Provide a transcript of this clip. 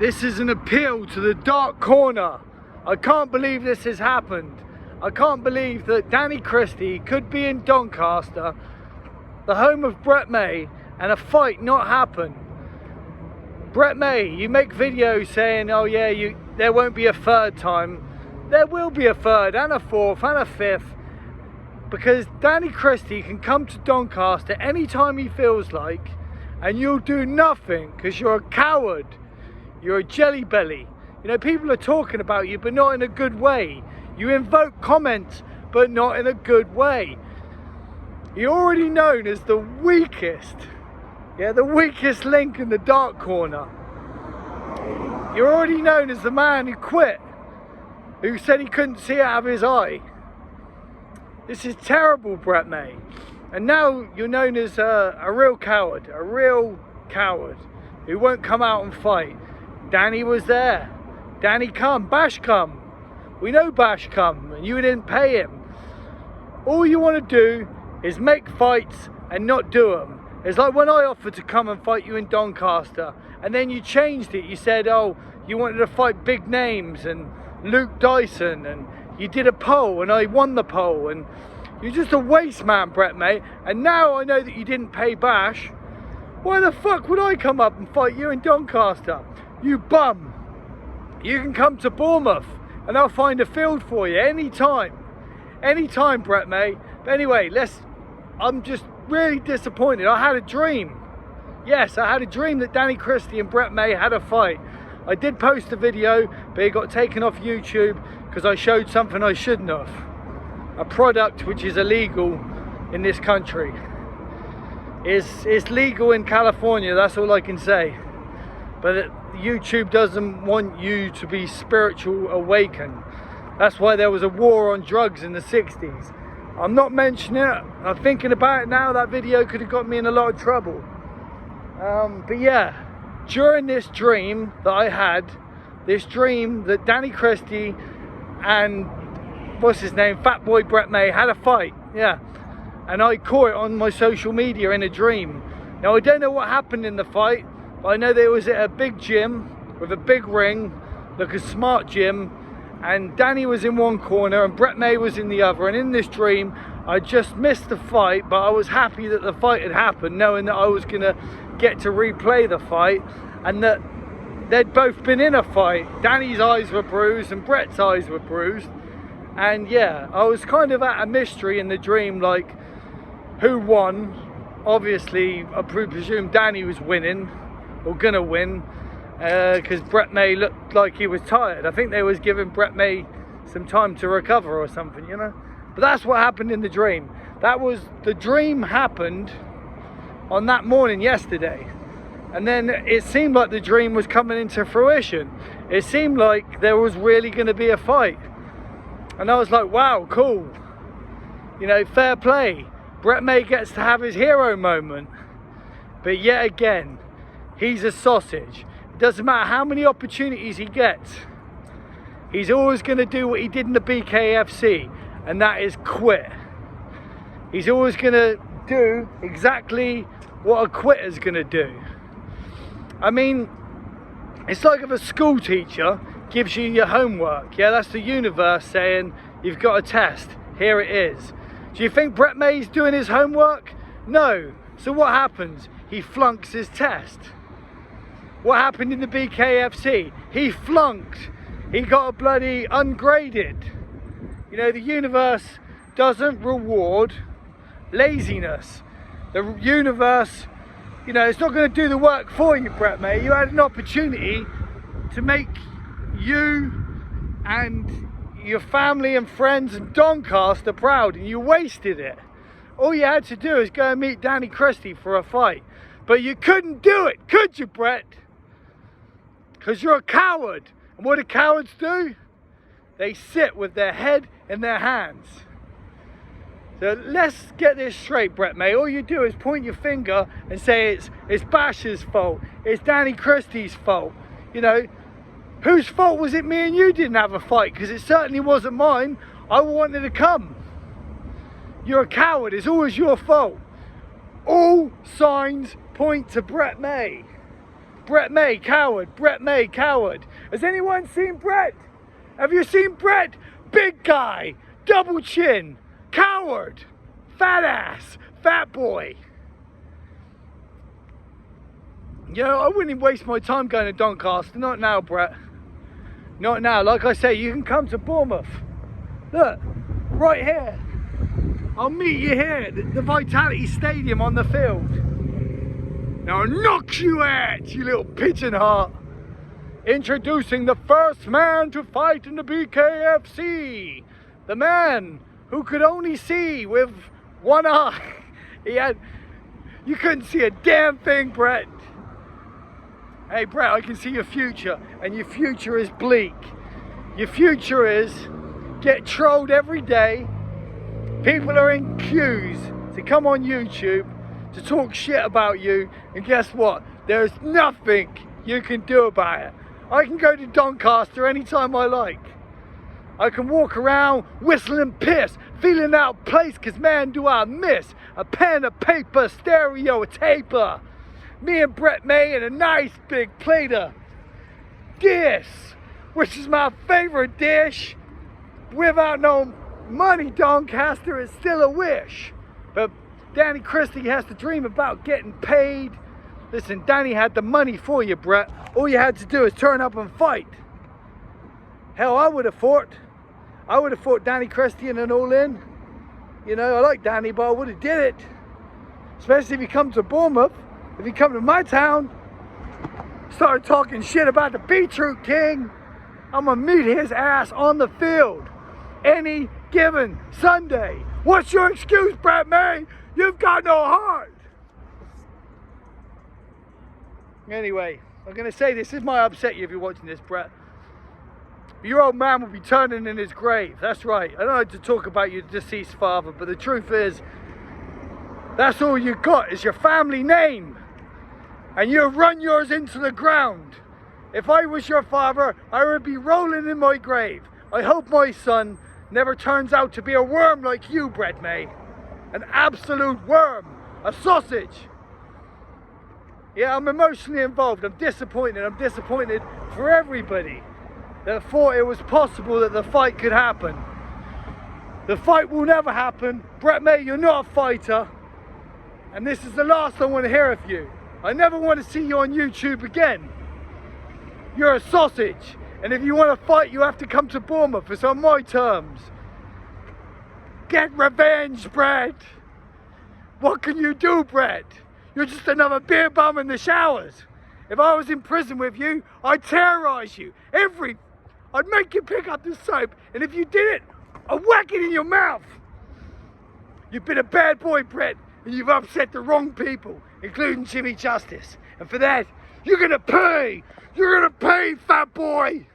This is an appeal to the dark corner. I can't believe this has happened. I can't believe that Danny Christie could be in Doncaster, the home of Brett May, and a fight not happen. Brett May, you make videos saying, oh yeah, there won't be a third time. There will be a third and a fourth and a fifth, because Danny Christie can come to Doncaster anytime he feels like, and you'll do nothing because you're a coward. You're a jelly belly. You know, people are talking about you, but not in a good way. You invoke comments, but not in a good way. You're already known as the weakest, the weakest link in the dark corner. You're already known as the man who quit, who said he couldn't see out of his eye. This is terrible, Brett May. And now you're known as a real coward who won't come out and fight. Danny was there. Danny come, Bash come. We know Bash come, and you didn't pay him. All you want to do is make fights and not do them. It's like when I offered to come and fight you in Doncaster, and then you changed it. You said, oh, you wanted to fight big names and Luke Dyson, and you did a poll and I won the poll, and you're just a waste man, Brett May. And now I know that you didn't pay Bash. Why the fuck would I come up and fight you in Doncaster? You bum. You can come to Bournemouth and I'll find a field for you anytime. Anytime, Brett May. But anyway, I'm just really disappointed. I had a dream. Yes, I had a dream that Danny Christie and Brett May had a fight. I did post a video, but it got taken off YouTube because I showed something I shouldn't have. A product which is illegal in this country. It's legal in California, that's all I can say. But YouTube doesn't want you to be spiritual awakened. That's why there was a war on drugs in the 60s. I'm not mentioning it. I'm thinking about it now. That video could have got me in a lot of trouble. But yeah, during this dream that I had, this dream that Danny Christie and what's his name, Fat Boy Brett May had a fight. Yeah, and I caught it on my social media in a dream. Now I don't know what happened in the fight, but I know that it was at a big gym with a big ring, like a smart gym, and Danny was in one corner and Brett May was in the other. And in this dream I just missed the fight, but I was happy that the fight had happened, knowing that I was gonna get to replay the fight, and that they'd both been in a fight. Danny's eyes were bruised and Brett's eyes were bruised. And yeah, I was kind of at a mystery in the dream, like who won. Obviously I presume Danny was winning or gonna win, because Brett May looked like he was tired. I think they was giving Brett May some time to recover or something, you know. But that's what happened in the dream. The dream happened on that morning yesterday, and then it seemed like the dream was coming into fruition. It seemed like there was really going to be a fight, and I was like, wow, cool, you know, fair play. Brett May gets to have his hero moment. But yet again, he's a sausage. It doesn't matter how many opportunities he gets, he's always going to do what he did in the BKFC, and that is quit. He's always going to do exactly what a quitter's going to do. I mean, it's like if a school teacher gives you your homework. Yeah, that's the universe saying you've got a test, here it is. Do you think Brett May's doing his homework? No. So what happens? He flunks his test. What happened in the BKFC? He flunked. He got a bloody ungraded. You know, the universe doesn't reward laziness. The universe, you know, it's not going to do the work for you, Brett May. You had an opportunity to make you and your family and friends and Doncaster proud, and you wasted it. All you had to do is go and meet Danny Christie for a fight. But you couldn't do it, could you, Brett? Because you're a coward. And what do cowards do? They sit with their head in their hands. So let's get this straight, Brett May. All you do is point your finger and say it's Bash's fault, it's Danny Christie's fault. You know, whose fault was it me and you didn't have a fight? Because it certainly wasn't mine. I wanted to come. You're a coward, it's always your fault. All signs point to Brett May. Brett May, coward. Brett May, coward. Has anyone seen Brett? Have you seen Brett? Big guy, double chin, coward, fat ass, fat boy. You know, I wouldn't even waste my time going to Doncaster. Not now, Brett. Not now. Like I say, you can come to Bournemouth. Look, right here. I'll meet you here at the Vitality Stadium on the field. Now I'll knock you out, you little pigeon heart. Introducing the first man to fight in the BKFC. The man who could only see with one eye. You couldn't see a damn thing, Brett. Hey Brett, I can see your future, and your future is bleak. Your future is get trolled every day. People are in queues to come on YouTube to talk shit about you, and guess what? There's nothing you can do about it. I can go to Doncaster anytime I like. I can walk around whistling piss, feeling out of place, cause man do I miss a pen, a paper, stereo, a taper. Me and Brett May and a nice big plate of this, which is my favorite dish. Without no money, Doncaster is still a wish. But Danny Christie has to dream about getting paid. Listen, Danny had the money for you, Brett. All you had to do is turn up and fight. Hell, I would have fought Danny Christie in an all-in. You know, I like Danny, but I would have did it. Especially if he comes to Bournemouth. If he come to my town, started talking shit about the Beetroot King, I'm gonna meet his ass on the field any given Sunday. What's your excuse, Brett May? You've got no heart. Anyway, I'm gonna say this might upset you if you're watching this, Brett. Your old man will be turning in his grave. That's right. I don't like to talk about your deceased father, but the truth is, that's all you got is your family name. And you run yours into the ground. If I was your father, I would be rolling in my grave. I hope my son never turns out to be a worm like you, Brett May. An absolute worm. A sausage. Yeah, I'm emotionally involved. I'm disappointed. I'm disappointed for everybody that thought it was possible that the fight could happen. The fight will never happen. Brett May, you're not a fighter. And this is the last I want to hear of you. I never want to see you on YouTube again. You're a sausage. And if you want to fight, you have to come to Bournemouth. It's on my terms. Get revenge, Brett. What can you do, Brett? You're just another beer bum in the showers. If I was in prison with you, I'd terrorize you. I'd make you pick up the soap, and if you did it, I'd whack it in your mouth. You've been a bad boy, Brett, and you've upset the wrong people, including Jimmy Justice. And for that, you're gonna pay! You're gonna pay, fat boy!